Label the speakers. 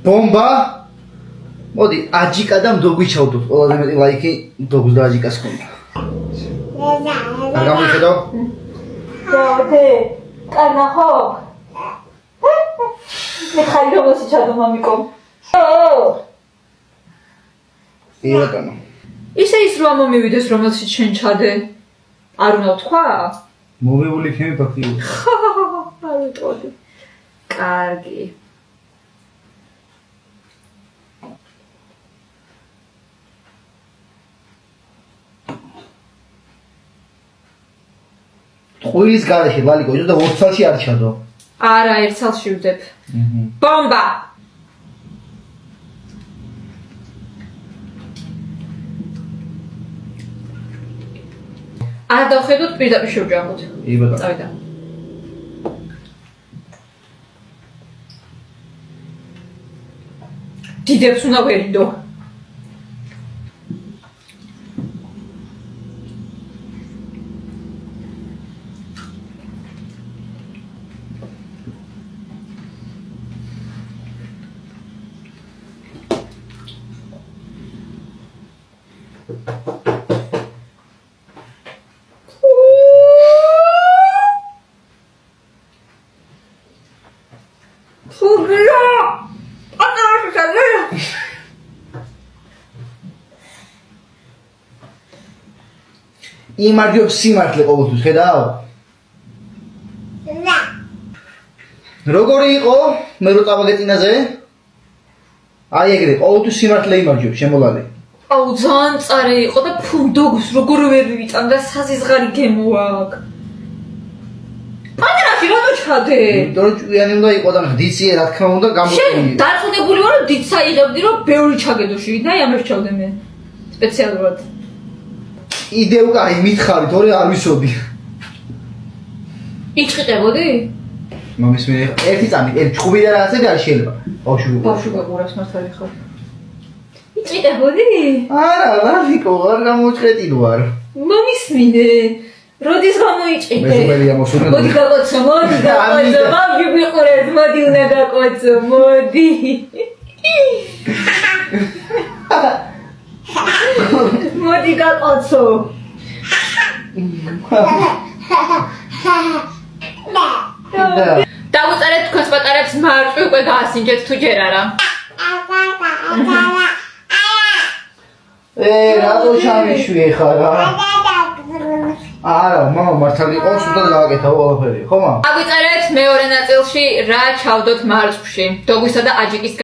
Speaker 1: ბომბა მოდი აჯიკა და მდოგვი ჩავდოთ ყველაზე მეტი ლაიქი მდოგვს და აჯიკას ქონდა არ გამიხედავ?
Speaker 2: დე კანა ხო მე ხარი რომელში ჩადო მამიკო
Speaker 1: ირაკანო
Speaker 2: ისე ის რომ მომივიდეს რომელშიც შენ ჩადე არ უნდა თქვა
Speaker 1: მოვებული იქნები ფაქტიურად
Speaker 2: არ ვიტყოდი კარგი
Speaker 1: ტყუილის გარეშე ლალიკო იზო და 2 წელში არ ჩადო
Speaker 2: არა ერთ წელში ვდებ ბომბა არ დავხედოთ პირდაპირ შევჯამოთ.
Speaker 1: იბადა.
Speaker 2: წავიდა. დიდებს უნდა ვერიდო.
Speaker 1: იმარჯვებს სიმართლე ყოველთვის ხედავ?
Speaker 3: რა.
Speaker 1: როგორი იყო? მე რო წავაგეწინაზე? აი ეგრე, ყოველთვის სიმართლე იმარჯვებს, შემოლალე.
Speaker 2: აუ ძალიან წარე იყო და ფუნდოგს როგორ ვერ ვიტან და საზიზღარი გემო აქვს. პატარაში რა ჩადე?
Speaker 1: იმიტომ რომ ჭვიანი უნდა იყო და დიციე რა თქმა უნდა
Speaker 2: შენ
Speaker 1: გამოწვეული.
Speaker 2: დარწმუნებული ვარ რომ დიდ საიღებდი რომ ბევრი ჩაგედოში და ამერ ჩავდე მე სპეციალურად.
Speaker 1: იდეო კაი მითხარი, თორე არ ვისოდი.
Speaker 2: იჭყიყებოდი?
Speaker 1: მამის მე ერთი წამი, ერთი ჭუბი და რაღაცები არ შეიძლება.
Speaker 2: ბავშვი გაგურავს მართალი ხარ. იჭყიყებოდი?
Speaker 1: არა, ლალიკო, არ გამოჭყეტილ ვარ.
Speaker 2: მომისმინე. როდის გამოიჭყიდე?
Speaker 1: მე სუპერია მოსულა.
Speaker 2: მოდი გაკოცო, მოდი გაკოცო, მაგ ვიყურეთ, მოდი უნდა გაკოცო, მოდი. მოდი გაკოცო. დავუწერეთ თქვენს პატარებს მარწვი უკვე გაასინჯეთ თუ ჯერ არა.
Speaker 1: რატო ჩამიშვი ხარ რა? არა, მამა მართალი იყო, სულად გააკეთა ყველაფერი, ხო მამა?
Speaker 2: დავუწერეთ მეორე ნაწილში რა ჩავდოთ მარწვში, დოგვისა და აჯიკის